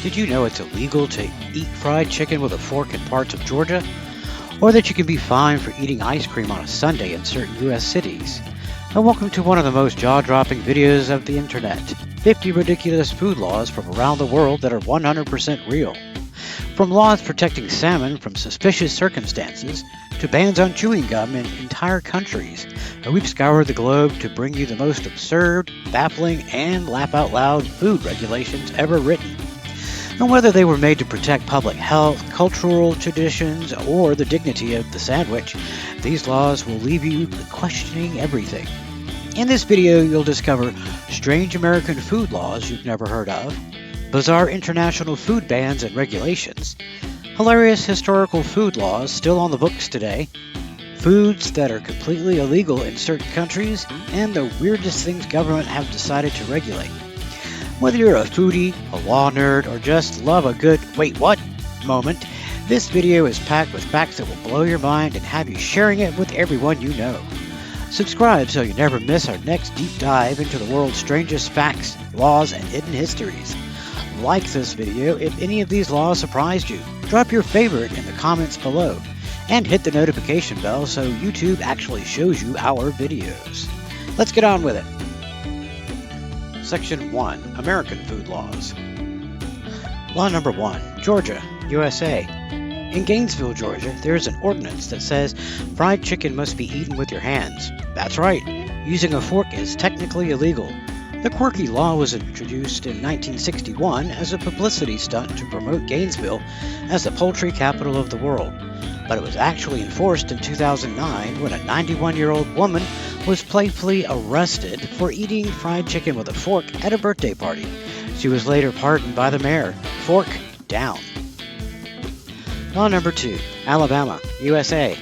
Did you know it's illegal to eat fried chicken with a fork in parts of Georgia? Or that you can be fined for eating ice cream on a Sunday in certain U.S. cities? And welcome to one of the most jaw-dropping videos of the internet. 50 ridiculous food laws from around the world that are 100% real. From laws protecting salmon from suspicious circumstances, to bans on chewing gum in entire countries, and we've scoured the globe to bring you the most absurd, baffling, and laugh-out-loud food regulations ever written. And whether they were made to protect public health, cultural traditions, or the dignity of the sandwich, these laws will leave you questioning everything. In this video, you'll discover strange American food laws you've never heard of, bizarre international food bans and regulations, hilarious historical food laws still on the books today, foods that are completely illegal in certain countries, and the weirdest things government have decided to regulate. Whether you're a foodie, a law nerd, or just love a good "wait, what?" moment, this video is packed with facts that will blow your mind and have you sharing it with everyone you know. Subscribe so you never miss our next deep dive into the world's strangest facts, laws, and hidden histories. Like this video if any of these laws surprised you. Drop your favorite in the comments below. And hit the notification bell so YouTube actually shows you our videos. Let's get on with it. Section 1. American Food Laws. Law number 1. Georgia, USA. In Gainesville, Georgia, there is an ordinance that says fried chicken must be eaten with your hands. That's right, using a fork is technically illegal. The quirky law was introduced in 1961 as a publicity stunt to promote Gainesville as the poultry capital of the world. But it was actually enforced in 2009 when a 91-year-old woman was playfully arrested for eating fried chicken with a fork at a birthday party. She was later pardoned by the mayor. Fork down. Law number 2. Alabama, USA.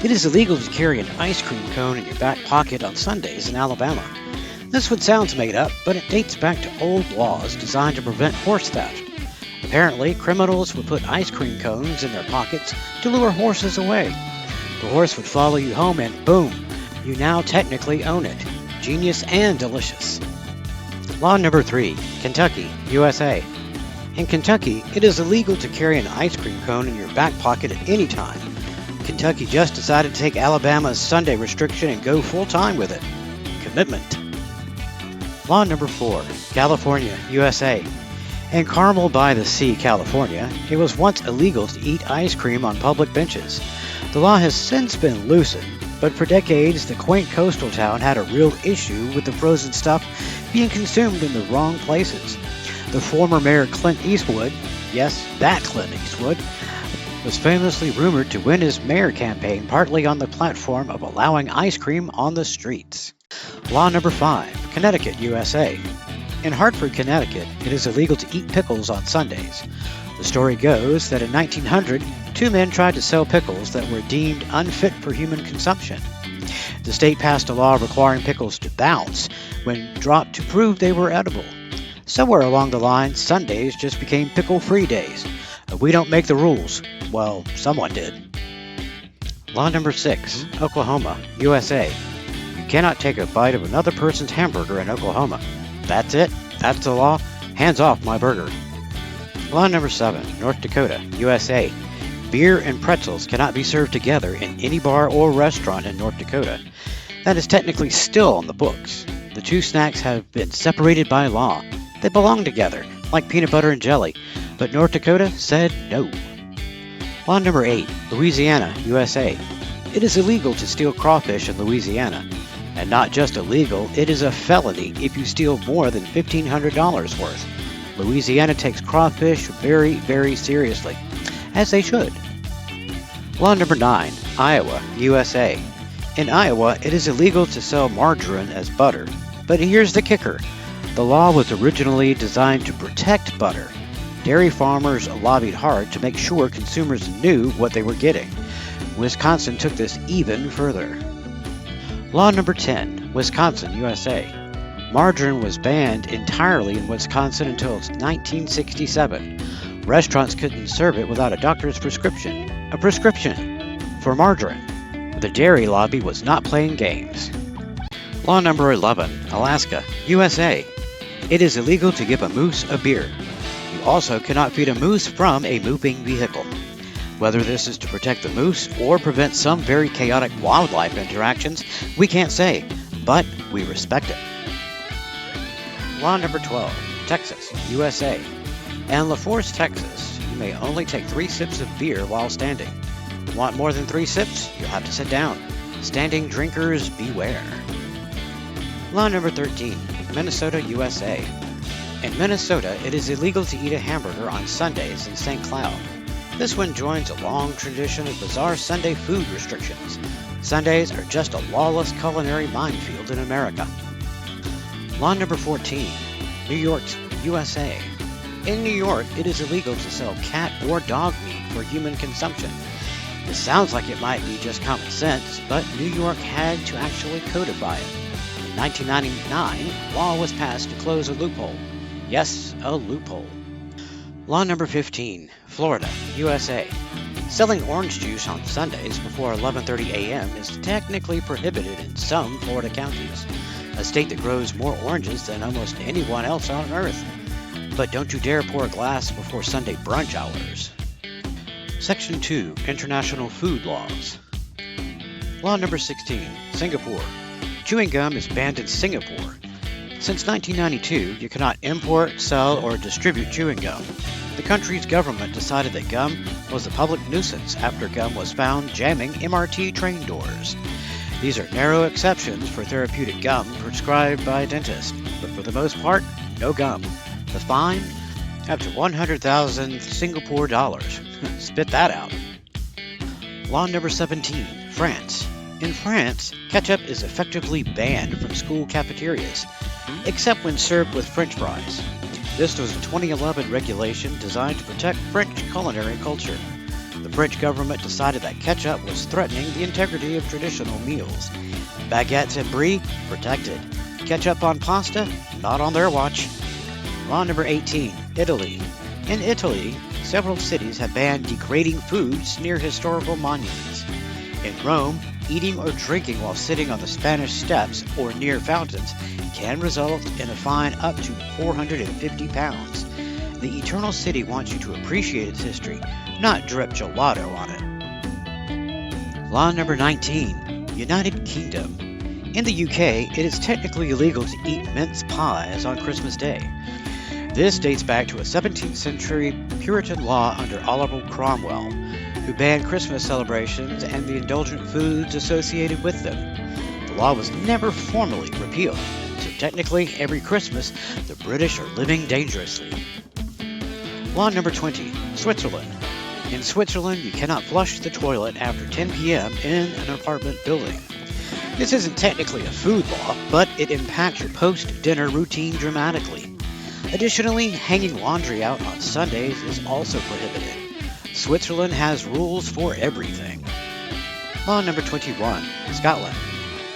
It is illegal to carry an ice cream cone in your back pocket on Sundays in Alabama. This one sounds made up, but it dates back to old laws designed to prevent horse theft. Apparently, criminals would put ice cream cones in their pockets to lure horses away. The horse would follow you home and boom, you now technically own it. Genius and delicious. Law number 3. Kentucky, USA. In Kentucky, it is illegal to carry an ice cream cone in your back pocket at any time. Kentucky just decided to take Alabama's Sunday restriction and go full-time with it. Commitment. Law number 4. California, USA. In Carmel by the Sea, California, it was once illegal to eat ice cream on public benches. The law has since been loosened, but for decades the quaint coastal town had a real issue with the frozen stuff being consumed in the wrong places. The former mayor Clint Eastwood, yes, that Clint Eastwood, was famously rumored to win his mayor campaign partly on the platform of allowing ice cream on the streets. Law number 5. Connecticut, USA. In Hartford, Connecticut, it is illegal to eat pickles on Sundays. The story goes that in 1900, 2 men tried to sell pickles that were deemed unfit for human consumption. The state passed a law requiring pickles to bounce when dropped to prove they were edible. Somewhere along the line, Sundays just became pickle-free days. We don't make the rules. Well, someone did. Law number 6. Oklahoma, USA. You cannot take a bite of another person's hamburger in Oklahoma. That's it. That's the law. Hands off my burger. Law number 7. North Dakota, USA. Beer and pretzels cannot be served together in any bar or restaurant in North Dakota. That is technically still on the books. The 2 snacks have been separated by law. They belong together, like peanut butter and jelly, but North Dakota said no. Law number 8. Louisiana, USA. It is illegal to steal crawfish in Louisiana. And not just illegal, it is a felony if you steal more than $1,500 worth. Louisiana takes crawfish very, very seriously, as they should. Law number 9. Iowa, USA. In Iowa, it is illegal to sell margarine as butter. But here's the kicker. The law was originally designed to protect butter. Dairy farmers lobbied hard to make sure consumers knew what they were getting. Wisconsin took this even further. Law number 10. Wisconsin, USA. Margarine was banned entirely in Wisconsin until 1967. Restaurants couldn't serve it without a doctor's prescription. A prescription for margarine. The dairy lobby was not playing games. Law number 11. Alaska, USA. It is illegal to give a moose a beer. You also cannot feed a moose from a moving vehicle. Whether this is to protect the moose or prevent some very chaotic wildlife interactions, we can't say, but we respect it. Law number 12, Texas, USA. In La Force, Texas, you may only take 3 sips of beer while standing. Want more than 3 sips? You'll have to sit down. Standing drinkers beware. Law number 13, Minnesota, USA. In Minnesota, it is illegal to eat a hamburger on Sundays in St. Cloud. This one joins a long tradition of bizarre Sunday food restrictions. Sundays are just a lawless culinary minefield in America. Law number 14, New York, USA. In New York, it is illegal to sell cat or dog meat for human consumption. This sounds like it might be just common sense, but New York had to actually codify it. In 1999, law was passed to close a loophole. Yes, a loophole. Law number 15, Florida, USA. Selling orange juice on Sundays before 11:30 a.m. is technically prohibited in some Florida counties, a state that grows more oranges than almost anyone else on Earth. But don't you dare pour a glass before Sunday brunch hours. Section 2, International Food Laws. Law number 16, Singapore. Chewing gum is banned in Singapore. Since 1992, you cannot import, sell, or distribute chewing gum. The country's government decided that gum was a public nuisance after gum was found jamming MRT train doors. These are narrow exceptions for therapeutic gum prescribed by a dentist, but for the most part, no gum. The fine? Up to 100,000 Singapore dollars. Spit that out. Law number 17, France. In France, ketchup is effectively banned from school cafeterias, except when served with French fries. This was a 2011 regulation designed to protect French culinary culture. The French government decided that ketchup was threatening the integrity of traditional meals. Baguettes and brie, protected. Ketchup on pasta, not on their watch. Law number 18, Italy. In Italy, several cities have banned degrading foods near historical monuments. In Rome, eating or drinking while sitting on the Spanish Steps or near fountains can result in a fine up to 450 pounds. The Eternal City wants you to appreciate its history, not drip gelato on it. Law number 19, United Kingdom. In the UK, it is technically illegal to eat mince pies on Christmas Day. This dates back to a 17th century Puritan law under Oliver Cromwell, who banned Christmas celebrations and the indulgent foods associated with them. The law was never formally repealed, so technically every Christmas the British are living dangerously. Law number 20, Switzerland. In Switzerland, you cannot flush the toilet after 10 p.m. in an apartment building. This isn't technically a food law, but it impacts your post-dinner routine dramatically. Additionally, hanging laundry out on Sundays is also prohibited. Switzerland has rules for everything. Law number 21, Scotland.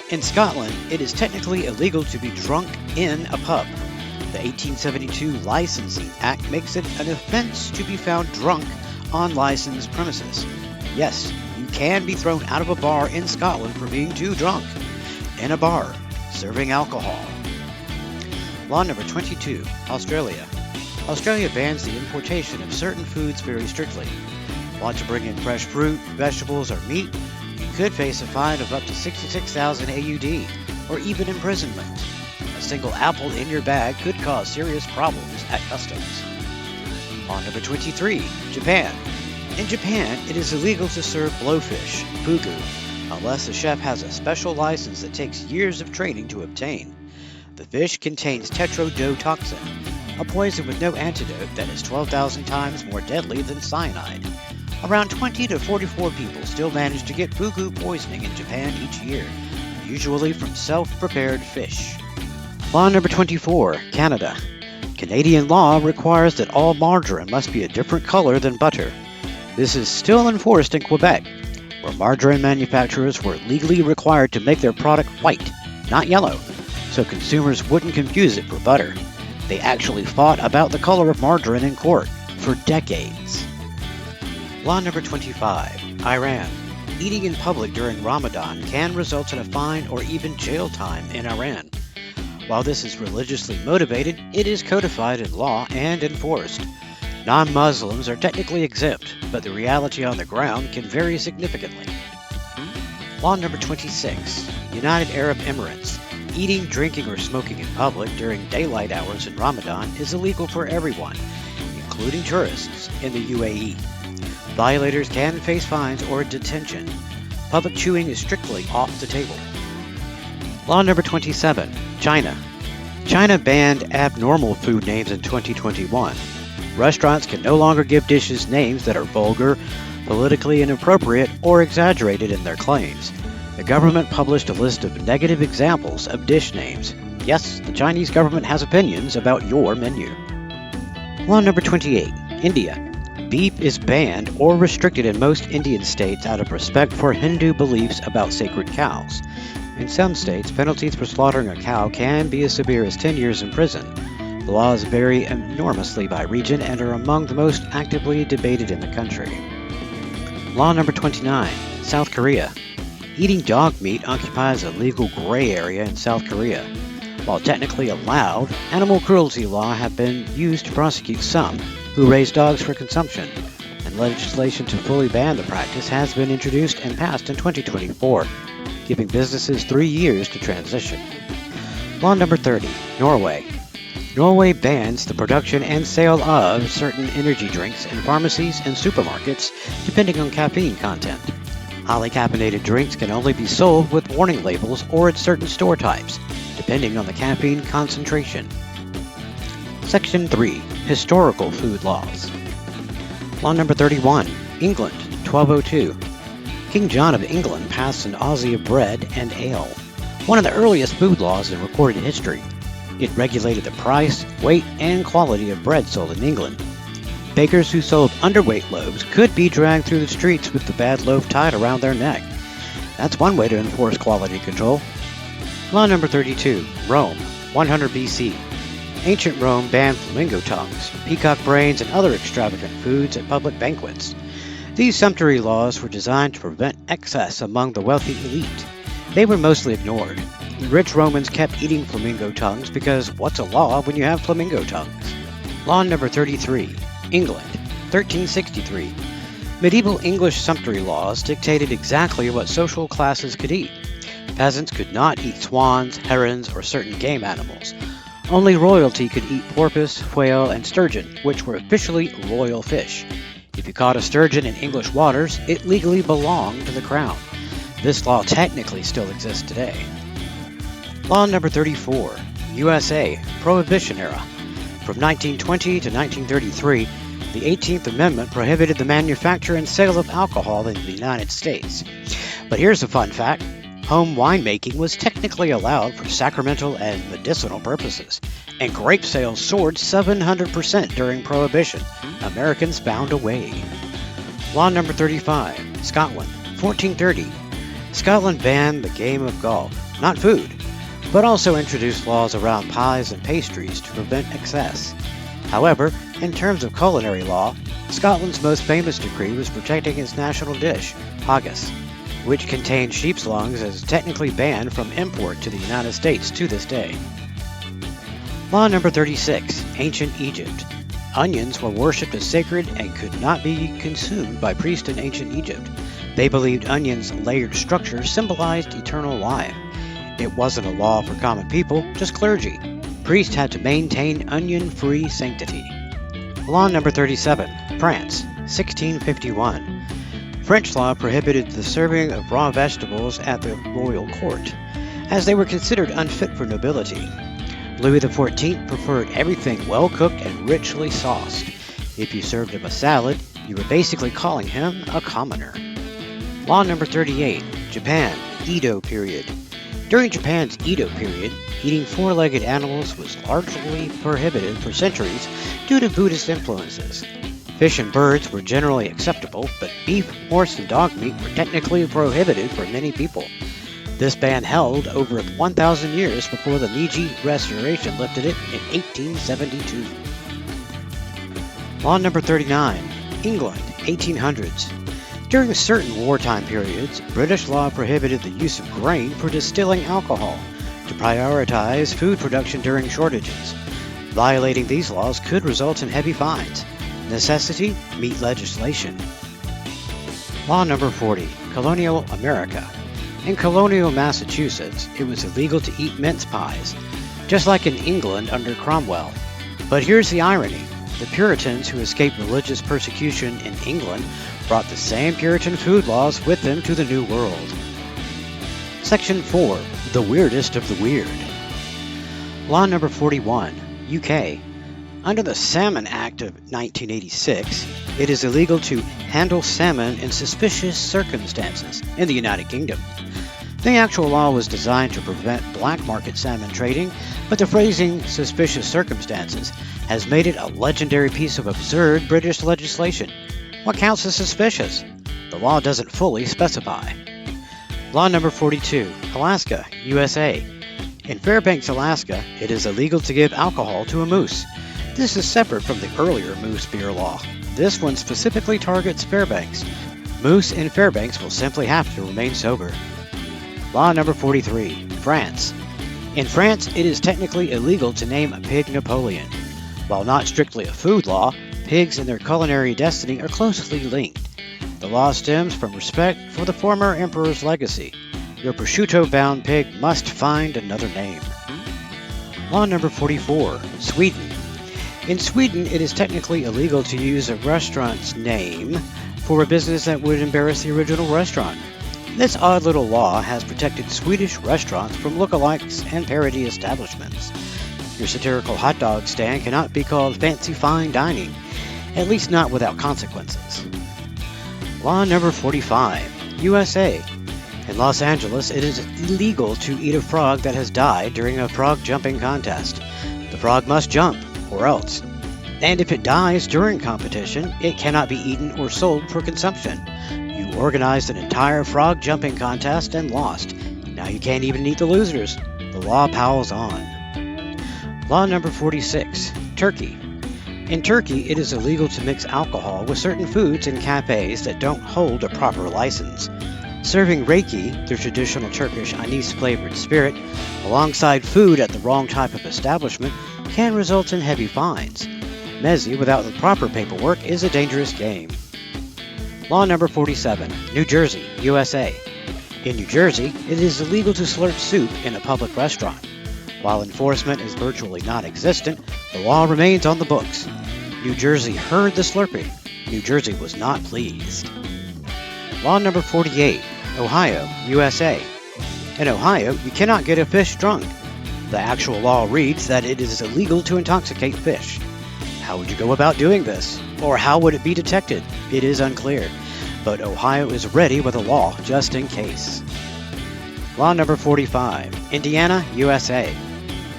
In Scotland, it is technically illegal to be drunk in a pub. The 1872 Licensing Act makes it an offense to be found drunk on licensed premises. Yes, you can be thrown out of a bar in Scotland for being too drunk. In a bar, serving alcohol. Law number 22, Australia. Australia bans the importation of certain foods very strictly. Want to bring in fresh fruit, vegetables, or meat? You could face a fine of up to 66,000 AUD, or even imprisonment. A single apple in your bag could cause serious problems at customs. Law number 23, Japan. In Japan, it is illegal to serve blowfish, fugu, unless the chef has a special license that takes years of training to obtain. The fish contains tetrodotoxin, a poison with no antidote that is 12,000 times more deadly than cyanide. Around 20 to 44 people still manage to get fugu poisoning in Japan each year, usually from self-prepared fish. Law number 24, Canada. Canadian law requires that all margarine must be a different color than butter. This is still enforced in Quebec, where margarine manufacturers were legally required to make their product white, not yellow, so consumers wouldn't confuse it for butter. They actually fought about the color of margarine in court for decades. Law number 25, Iran. Eating in public during Ramadan can result in a fine or even jail time in Iran. While this is religiously motivated, it is codified in law and enforced. Non-Muslims are technically exempt, but the reality on the ground can vary significantly. Law number 26. United Arab Emirates. Eating, drinking, or smoking in public during daylight hours in Ramadan is illegal for everyone, including tourists, in the UAE. Violators can face fines or detention. Public chewing is strictly off the table. Law number 27. China. China banned abnormal food names in 2021. Restaurants can no longer give dishes names that are vulgar, politically inappropriate, or exaggerated in their claims. The government published a list of negative examples of dish names. Yes, the Chinese government has opinions about your menu. Law number 28. India. Beef is banned or restricted in most Indian states out of respect for Hindu beliefs about sacred cows. In some states, penalties for slaughtering a cow can be as severe as 10 years in prison. The laws vary enormously by region and are among the most actively debated in the country. Law number 29. South Korea. Eating dog meat occupies a legal gray area in South Korea. While technically allowed, animal cruelty law have been used to prosecute some who raise dogs for consumption, and legislation to fully ban the practice has been introduced and passed in 2024, giving businesses 3 years to transition. Law number 30. Norway. Norway bans the production and sale of certain energy drinks in pharmacies and supermarkets, depending on caffeine content. Highly caffeinated drinks can only be sold with warning labels or at certain store types, depending on the caffeine concentration. Section 3. Historical food laws. Law number 31. England, 1202. King John of England passed an Aussie of bread and ale, one of the earliest food laws in recorded history. It regulated the price, weight, and quality of bread sold in England. Bakers who sold underweight loaves could be dragged through the streets with the bad loaf tied around their neck. That's one way to enforce quality control. Law number 32. Rome, 100 BC. Ancient Rome banned flamingo tongues, peacock brains, and other extravagant foods at public banquets. These sumptuary laws were designed to prevent excess among the wealthy elite. They were mostly ignored. Rich Romans kept eating flamingo tongues because what's a law when you have flamingo tongues? Law number 33. England, 1363. Medieval English sumptuary laws dictated exactly what social classes could eat. Peasants could not eat swans, herons, or certain game animals. Only royalty could eat porpoise, whale, and sturgeon, which were officially royal fish. If you caught a sturgeon in English waters, it legally belonged to the crown. This law technically still exists today. Law number 34. USA, Prohibition era. From 1920 to 1933, the 18th Amendment prohibited the manufacture and sale of alcohol in the United States. But here's a fun fact. Home winemaking was technically allowed for sacramental and medicinal purposes, and grape sales soared 700% during Prohibition. Americans found a way. Law number 35. Scotland, 1430. Scotland banned the game of golf, not food, but also introduced laws around pies and pastries to prevent excess. However, in terms of culinary law, Scotland's most famous decree was protecting its national dish, haggis, which contained sheep's lungs and is technically banned from import to the United States to this day. Law number 36. Ancient Egypt. Onions were worshipped as sacred and could not be consumed by priests in ancient Egypt. They believed onions' layered structure symbolized eternal life. It wasn't a law for common people, just clergy. Priests had to maintain onion-free sanctity. Law number 37. France, 1651. French law prohibited the serving of raw vegetables at the royal court, as they were considered unfit for nobility. Louis XIV preferred everything well-cooked and richly sauced. If you served him a salad, you were basically calling him a commoner. Law number 38. Japan, Edo period. During Japan's Edo period, eating four-legged animals was largely prohibited for centuries due to Buddhist influences. Fish and birds were generally acceptable, but beef, horse, and dog meat were technically prohibited for many people. This ban held over 1,000 years before the Meiji Restoration lifted it in 1872. Law number 39. England, 1800s. During certain wartime periods, British law prohibited the use of grain for distilling alcohol to prioritize food production during shortages. Violating these laws could result in heavy fines. Necessity meet legislation. Law number 40, Colonial America. In colonial Massachusetts, it was illegal to eat mince pies, just like in England under Cromwell. But here's the irony. The Puritans who escaped religious persecution in England brought the same Puritan food laws with them to the New World. Section 4. The weirdest of the weird. Law number 41, UK. Under the Salmon Act of 1986, it is illegal to handle salmon in suspicious circumstances in the United Kingdom. The actual law was designed to prevent black market salmon trading, but the phrasing suspicious circumstances has made it a legendary piece of absurd British legislation. What counts as suspicious? The law doesn't fully specify. Law number 42, Alaska, USA. In Fairbanks, Alaska, it is illegal to give alcohol to a moose. This is separate from the earlier moose beer law. This one specifically targets Fairbanks. Moose in Fairbanks will simply have to remain sober. Law number 43, France. In France, it is technically illegal to name a pig Napoleon. While not strictly a food law, pigs and their culinary destiny are closely linked. The law stems from respect for the former emperor's legacy. Your prosciutto-bound pig must find another name. Law number 44, Sweden. In Sweden, it is technically illegal to use a restaurant's name for a business that would embarrass the original restaurant. This odd little law has protected Swedish restaurants from lookalikes and parody establishments. Your satirical hot dog stand cannot be called fancy fine dining, at least not without consequences. Law number 45, USA. In Los Angeles, it is illegal to eat a frog that has died during a frog jumping contest. The frog must jump, or else. And if it dies during competition, it cannot be eaten or sold for consumption. You organized an entire frog jumping contest and lost. Now you can't even eat the losers. The law piles on. Law number 46, Turkey. In Turkey, it is illegal to mix alcohol with certain foods in cafes that don't hold a proper license. Serving Reiki, the traditional Turkish anise-flavored spirit, alongside food at the wrong type of establishment can result in heavy fines. Mezzi without the proper paperwork is a dangerous game. Law number 47, New Jersey, USA. In New Jersey, it is illegal to slurp soup in a public restaurant. While enforcement is virtually non-existent, the law remains on the books. New Jersey heard the slurping. New Jersey was not pleased. Law number 48, Ohio, USA. In Ohio, you cannot get a fish drunk. The actual law reads that it is illegal to intoxicate fish. How would you go about doing this? Or how would it be detected? It is unclear. But Ohio is ready with a law just in case. Law number 45, Indiana, USA.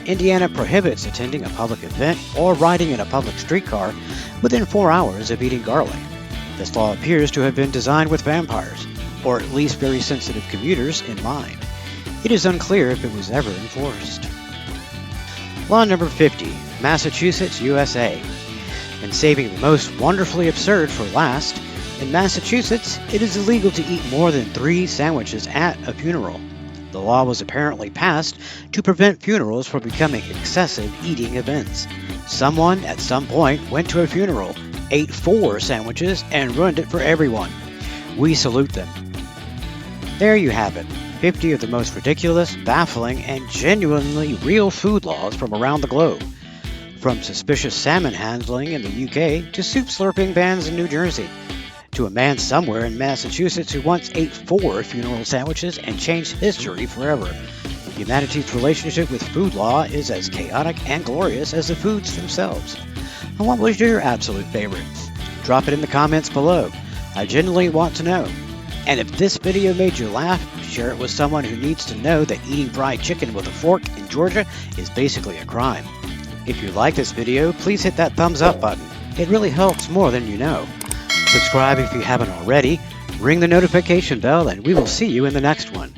Indiana prohibits attending a public event or riding in a public streetcar within 4 hours of eating garlic. This law appears to have been designed with vampires, or at least very sensitive commuters, in mind. It is unclear if it was ever enforced. Law number 50, Massachusetts, USA. And saving the most wonderfully absurd for last, in Massachusetts, it is illegal to eat more than 3 sandwiches at a funeral. The law was apparently passed to prevent funerals from becoming excessive eating events. Someone, at some point, went to a funeral, ate 4 sandwiches, and ruined it for everyone. We salute them. There you have it, 50 of the most ridiculous, baffling, and genuinely real food laws from around the globe. From suspicious salmon handling in the UK to soup slurping bans in New Jersey, to a man somewhere in Massachusetts who once ate 4 funeral sandwiches and changed history forever. Humanity's relationship with food law is as chaotic and glorious as the foods themselves. And what was your absolute favorite? Drop it in the comments below. I genuinely want to know. And if this video made you laugh, share it with someone who needs to know that eating fried chicken with a fork in Georgia is basically a crime. If you like this video, please hit that thumbs up button. It really helps more than you know. Subscribe if you haven't already, ring the notification bell, and we will see you in the next one.